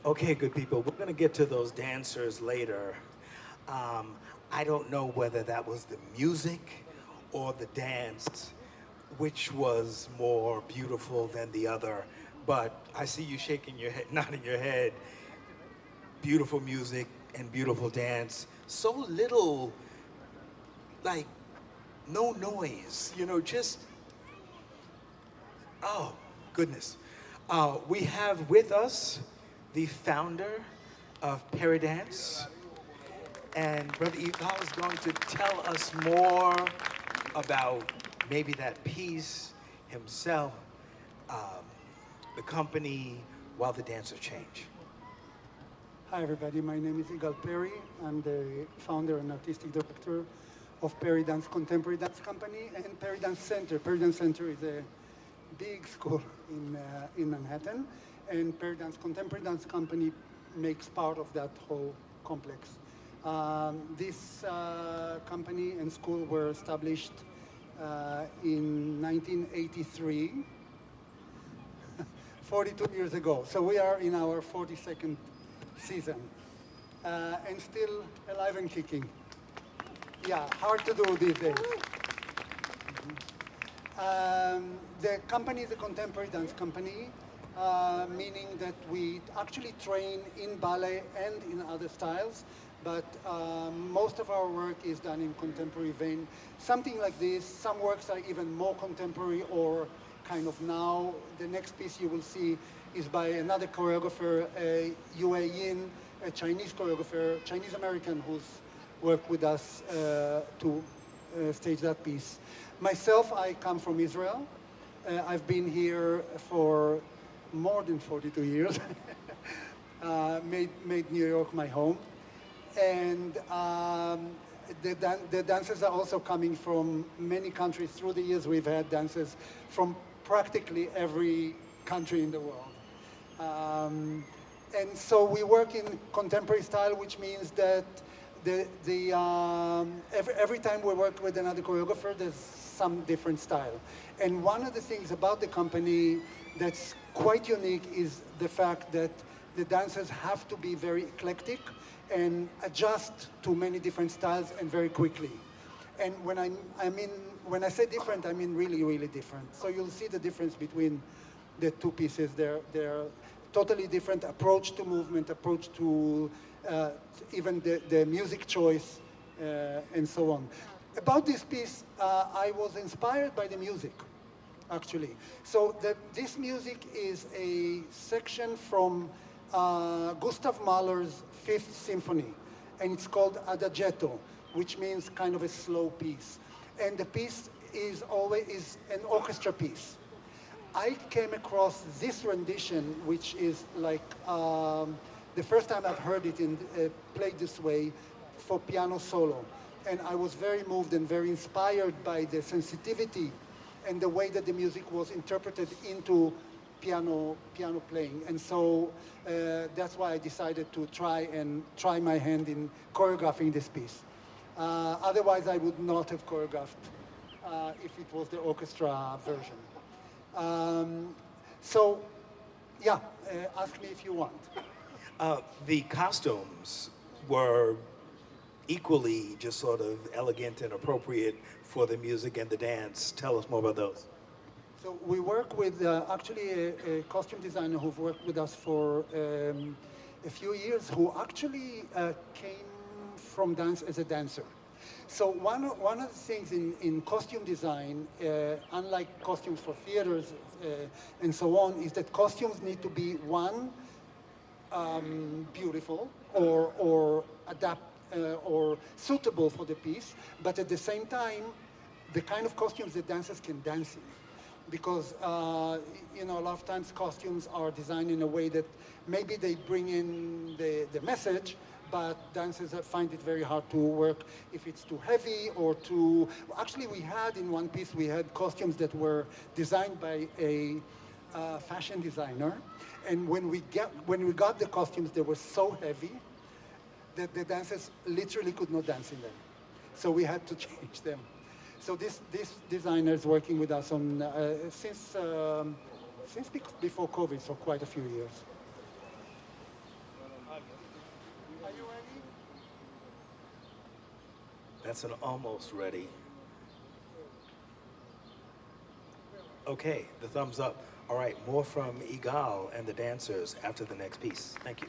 Okay, good people. We're gonna get to those dancers later. Um, I don't know whether that was the music or the dance, which was more beautiful than the other. But I see you shaking your head, nodding your head. Beautiful music and beautiful dance. So little, like, no noise. Just oh goodness. We have with us the founder of Peridance. And Brother Iqbal is going to tell us more about maybe that piece himself, um, the company, while the dancers change. Hi, everybody. My name is Igal Perry. I'm the founder and artistic director of Peridance Contemporary Dance Company and Peridance Center. Peridance Center is a big school in Manhattan, and Peridance Contemporary Dance Company makes part of that whole complex. This company and school were established in 1983, 42 years ago. So we are in our 42nd season, and still alive and kicking. Yeah, hard to do these days. The company is a contemporary dance company, meaning that we actually train in ballet and in other styles, but most of our work is done in contemporary vein. Something like this, some works are even more contemporary or kind of now. The next piece you will see is by another choreographer, Yue Yin, a Chinese choreographer, Chinese American, who's worked with us to stage that piece. Myself, I come from Israel. I've been here for more than 42 years. Made New York my home. And the dancers are also coming from many countries. Through the years, we've had dancers from practically every country in the world. And so we work in contemporary style, which means that every time we work with another choreographer, there's some different style. And one of the things about the company that's quite unique is the fact that the dancers have to be very eclectic and adjust to many different styles and very quickly. And when I say different, I mean really, really different. So you'll see the difference between the two pieces. They're totally different approach to movement, approach to even the music choice, and so on. About this piece, I was inspired by the music, actually. So this music is a section from Gustav Mahler's Fifth Symphony, and it's called Adagietto, which means kind of a slow piece. And the piece is always an orchestra piece. I came across this rendition, which is like the first time I've heard it played this way for piano solo. And I was very moved and very inspired by the sensitivity and the way that the music was interpreted into piano playing. And so that's why I decided to try my hand in choreographing this piece. Otherwise, I would not have choreographed if it was the orchestra version. So, yeah, ask me if you want. The costumes were equally just sort of elegant and appropriate for the music and the dance. Tell us more about those. So we work with actually a costume designer who've worked with us for a few years, who actually came from dance as a dancer. So one of the things in costume design, unlike costumes for theaters and so on, is that costumes need to be, one, beautiful or adapt or suitable for the piece, but at the same time, the kind of costumes that dancers can dance in. Because, a lot of times costumes are designed in a way that maybe they bring in the message, but dancers find it very hard to work if it's too heavy or too... Actually, we had in one piece, we had costumes that were designed by a fashion designer. And when we got the costumes, they were so heavy that the dancers literally could not dance in them. So we had to change them. So this designer is working with us on since before COVID, so quite a few years. That's an almost ready. Okay, the thumbs up. All right, more from Igal and the dancers after the next piece. Thank you.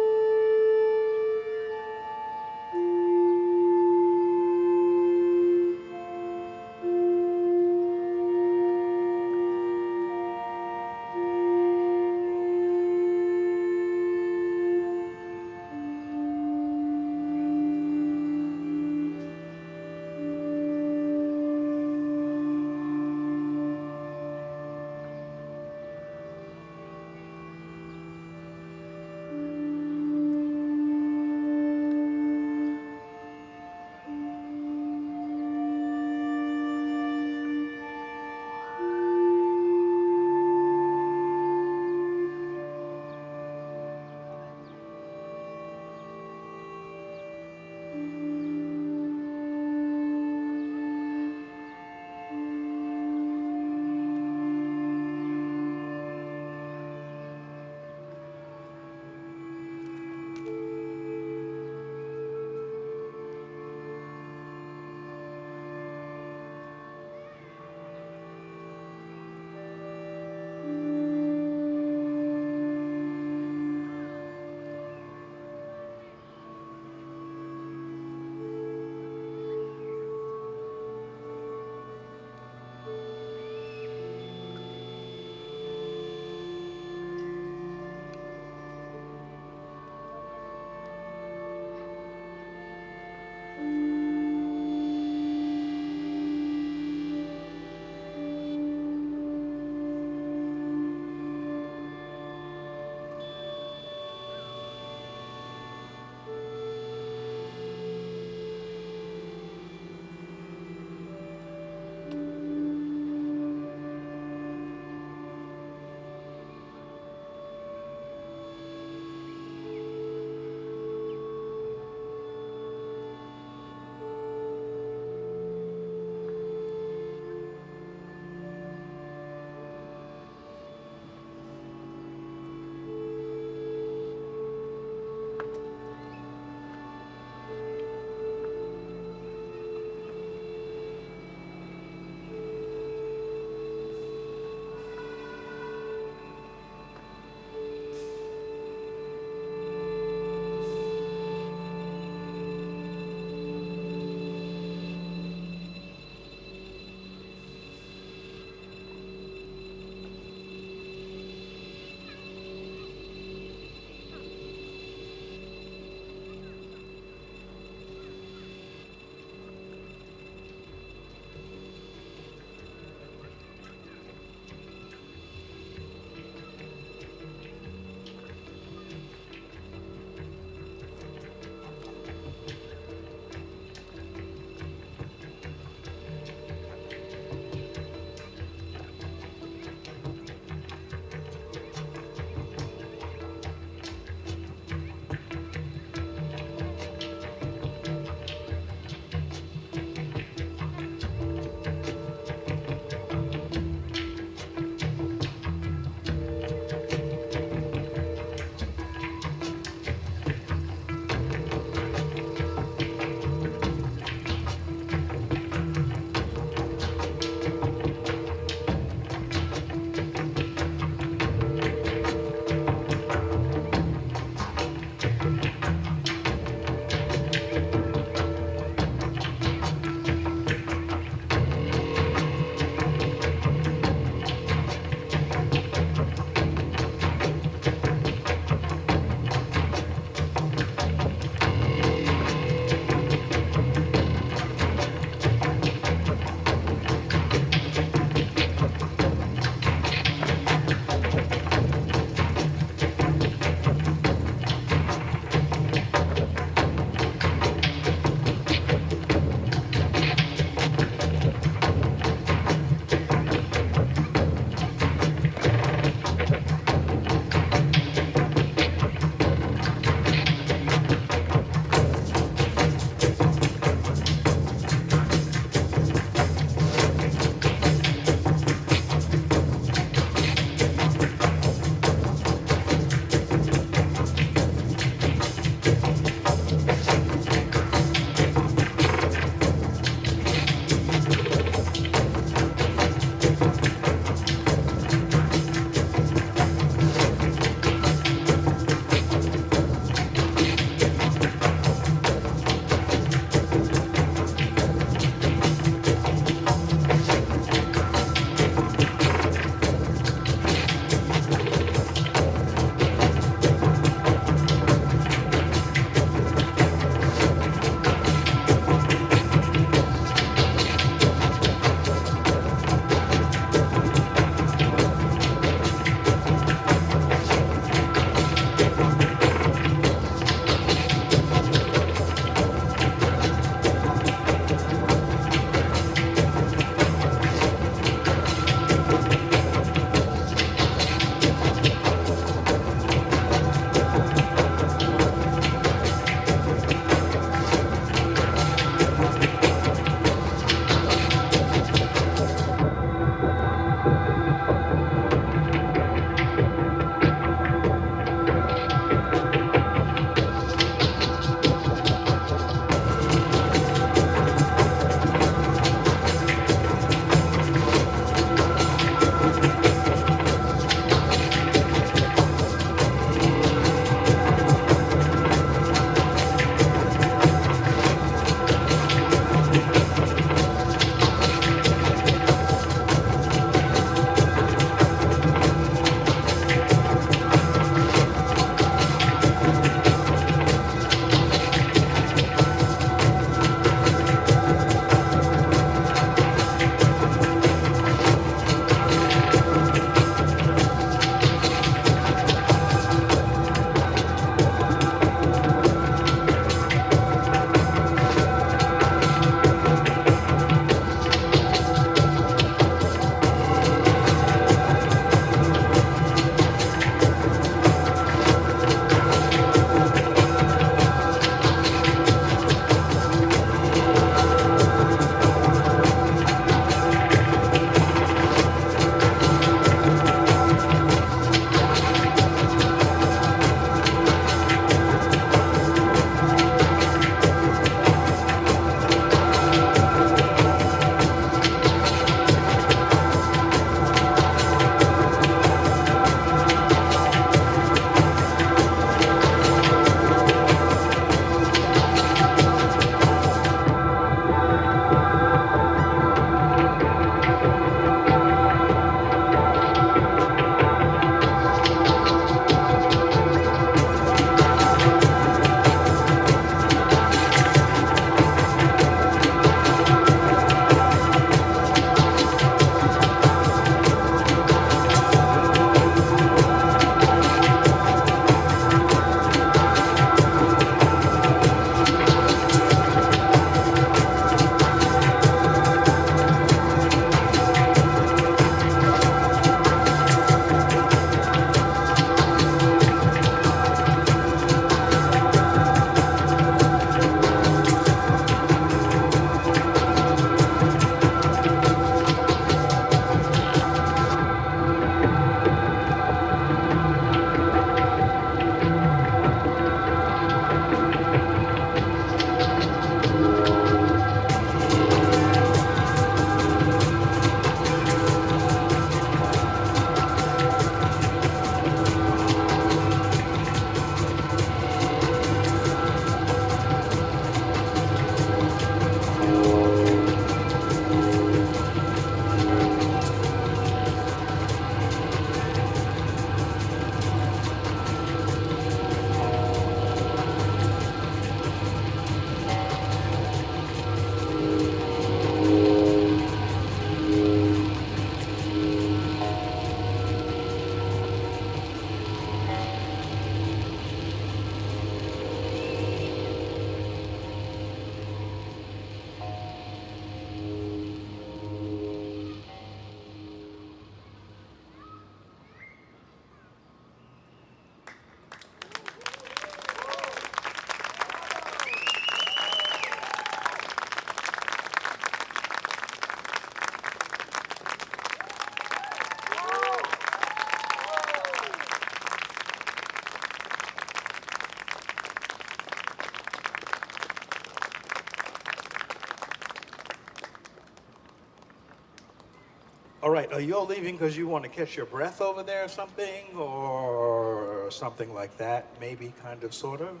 All right, are you all leaving because you want to catch your breath over there or something? Or something like that, maybe, kind of, sort of?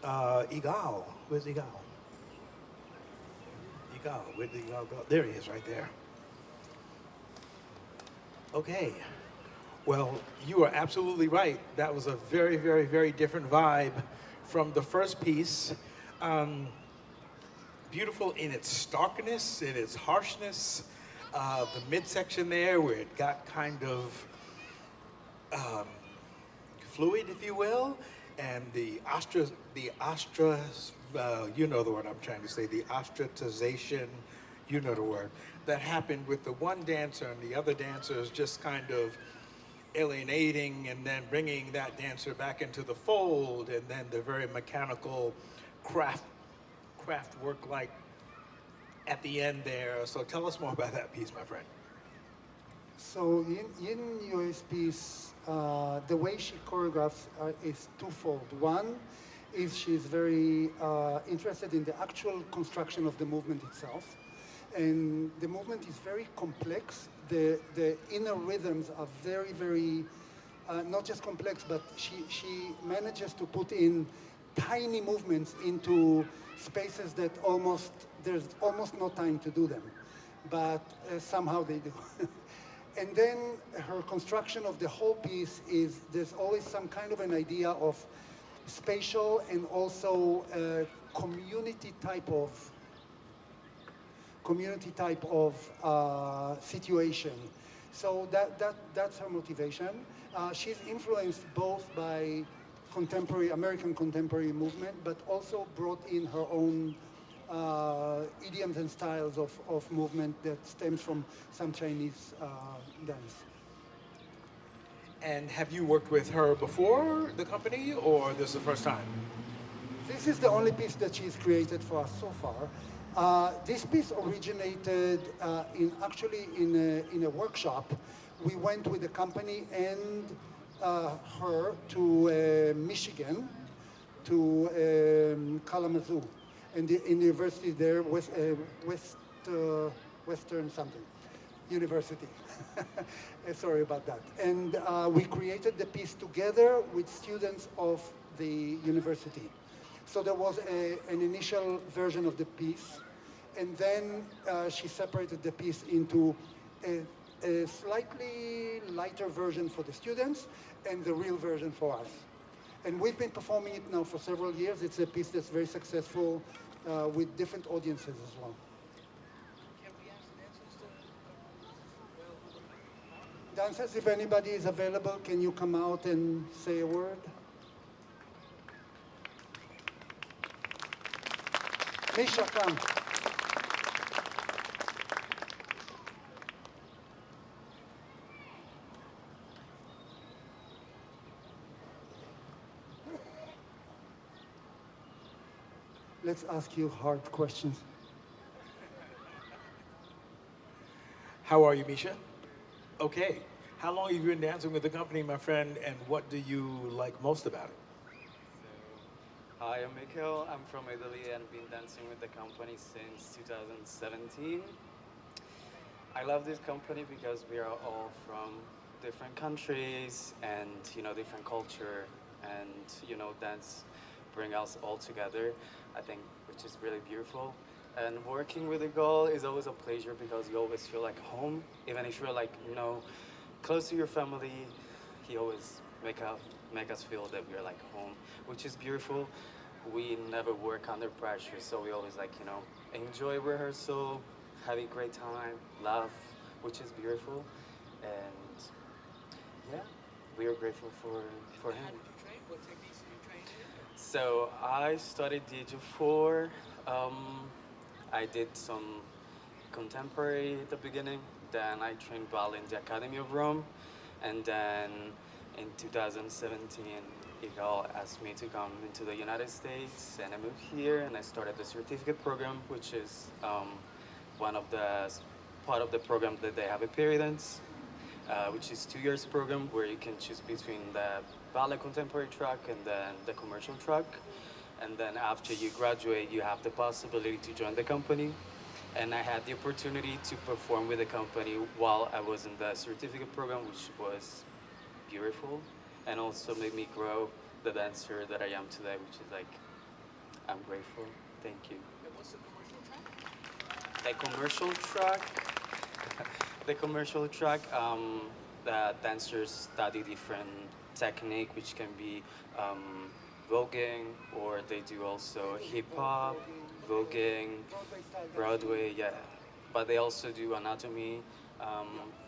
Igal, where's Igal? Igal, where did Igal go? There he is, right there. Okay. Well, you are absolutely right. That was a very, very, very different vibe from the first piece. Um, Beautiful in its starkness, in its harshness. The midsection there, where it got kind of fluid, if you will, and you know the word I'm trying to say, the ostracization, you know the word, that happened with the one dancer and the other dancers just kind of alienating and then bringing that dancer back into the fold, and then the very mechanical craft work like at the end there. So tell us more about that piece, my friend. So in USP's, the way she choreographs is twofold. One is she's very interested in the actual construction of the movement itself. And the movement is very complex. The inner rhythms are very, very, not just complex, but she manages to put in tiny movements into spaces that there's almost no time to do them. But somehow they do. And then her construction of the whole piece is there's always some kind of an idea of spatial and also community type of situation. So that's her motivation. She's influenced both by American contemporary movement, but also brought in her own idioms and styles of movement that stems from some Chinese dance. And have you worked with her before, the company, or this is the first time? This is the only piece that she's created for us so far. This piece originated actually in a workshop. We went with the company and her to Michigan, to Kalamazoo, and in the university there, Western something university. Sorry about that. And we created the piece together with students of the university. So there was an initial version of the piece, and then she separated the piece into a slightly lighter version for the students and the real version for us. And we've been performing it now for several years. It's a piece that's very successful with different audiences as well. Dancers, if anybody is available, can you come out and say a word? Misha, come. Let's ask you hard questions. How are you, Misha? Okay. How long have you been dancing with the company, my friend, and what do you like most about it? Hi, I'm Mikhail. I'm from Italy and been dancing with the company since 2017. I love this company because we are all from different countries and different culture, and dance bring us all together. I think which is really beautiful. And working with a girl is always a pleasure because you always feel like home, even if you're like close to your family. He always make us feel that we're like home, which is beautiful. We never work under pressure, so we always enjoy rehearsal, have a great time, laugh, which is beautiful, and yeah, we are grateful for him. So I studied the age of 4. I did some contemporary at the beginning. Then I trained ballet in the Academy of Rome, and then in 2017, Igal asked me to come into the United States, and I moved here, and I started the certificate program, which is one of the part of the program that they have a Peridance, which is 2 years program where you can choose between the ballet contemporary track and then the commercial track. And then after you graduate, you have the possibility to join the company. And I had the opportunity to perform with the company while I was in the certificate program, which was beautiful and also made me grow the dancer that I am today, which is like, I'm grateful. Thank you. And what's the commercial track? The commercial track, the commercial track, the dancers study different technique, which can be voguing, or they do also hip hop, voguing, Broadway style Broadway, yeah. But they also do anatomy,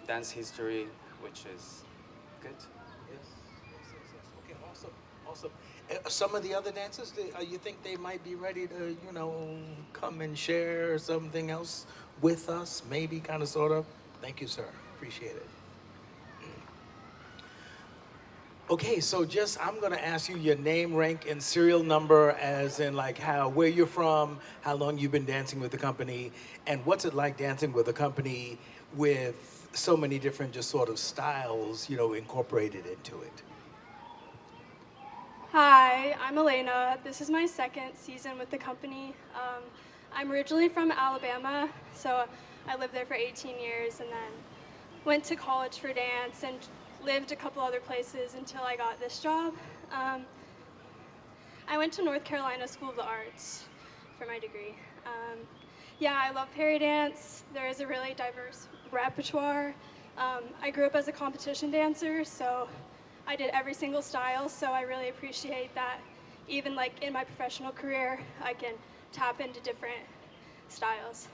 dance history, which is good. Yes, yes, yes, yes. Okay, awesome, awesome. Some of the other dancers, you think they might be ready to, come and share something else with us? Maybe, kind of, sort of. Thank you, sir. Appreciate it. Okay, so just I'm gonna ask you your name, rank, and serial number, as in like where you're from, how long you've been dancing with the company, and what's it like dancing with a company with so many different just sort of styles, incorporated into it. Hi, I'm Elena. This is my second season with the company. I'm originally from Alabama, so I lived there for 18 years and then went to college for dance and lived a couple other places until I got this job. I went to North Carolina School of the Arts for my degree. Yeah, I love Peridance. There is a really diverse repertoire. I grew up as a competition dancer, so I did every single style, so I really appreciate that even like in my professional career, I can tap into different styles.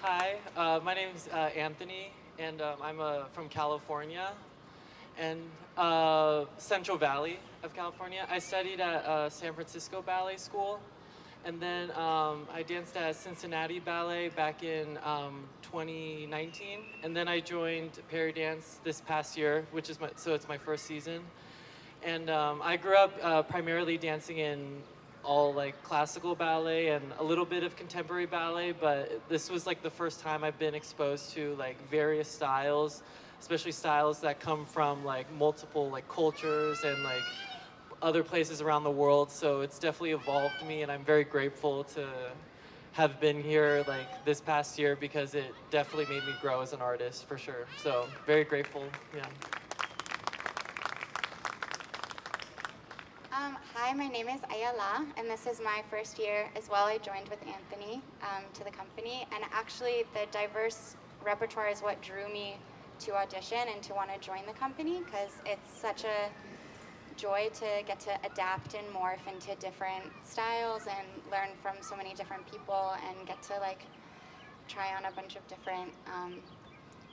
Hi, my name's Anthony, and I'm from California, and Central Valley of California. I studied at San Francisco Ballet School, and then I danced at Cincinnati Ballet back in 2019, and then I joined Peridance this past year, which is so it's my first season. And I grew up primarily dancing in all like classical ballet and a little bit of contemporary ballet, but this was like the first time I've been exposed to like various styles, especially styles that come from like multiple like cultures and like other places around the world. So it's definitely evolved me, and I'm very grateful to have been here like this past year because it definitely made me grow as an artist for sure. So very grateful, yeah. Hi, my name is Ayala, and this is my first year as well. I joined with Anthony to the company, and actually the diverse repertoire is what drew me to audition and to want to join the company, because it's such a joy to get to adapt and morph into different styles and learn from so many different people and get to like try on a bunch of different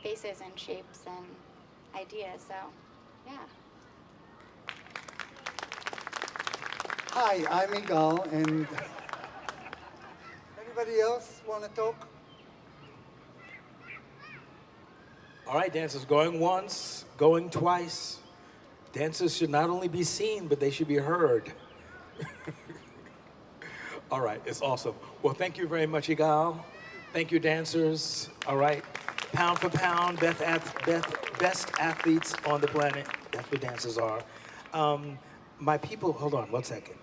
faces and shapes and ideas. So, yeah. Hi, I'm Igal, and anybody else want to talk? All right, dancers, going once, going twice. Dancers should not only be seen, but they should be heard. All right, it's awesome. Well, thank you very much, Igal. Thank you, dancers. All right, pound for pound, best athletes on the planet. That's what dancers are. My people, hold on one second.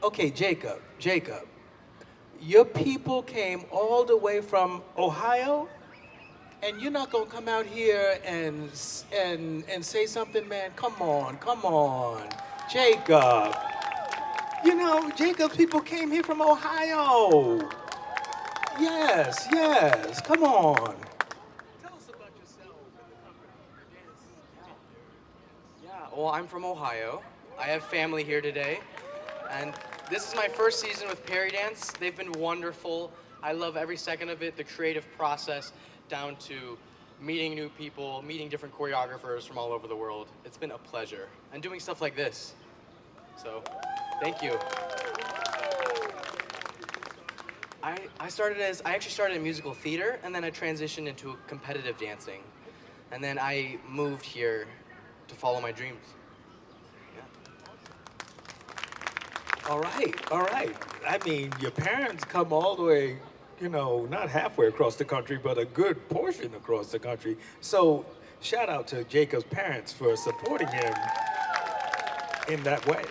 Okay, Jacob, your people came all the way from Ohio, and you're not gonna come out here and say something, man. Come on, Jacob. Jacob's people came here from Ohio. Yes, come on. Tell us about yourself and the company, your dance teacher. Yeah, well, I'm from Ohio. I have family here today, and this is my first season with Peridance. They've been wonderful. I love every second of it, the creative process, down to meeting new people, meeting different choreographers from all over the world. It's been a pleasure, and doing stuff like this. So, thank you. I actually started in musical theater, and then I transitioned into competitive dancing, and then I moved here to follow my dreams. All right. I mean, your parents come all the way you know, not halfway across the country, but a good portion across the country. So shout out to Jacob's parents for supporting him in that way.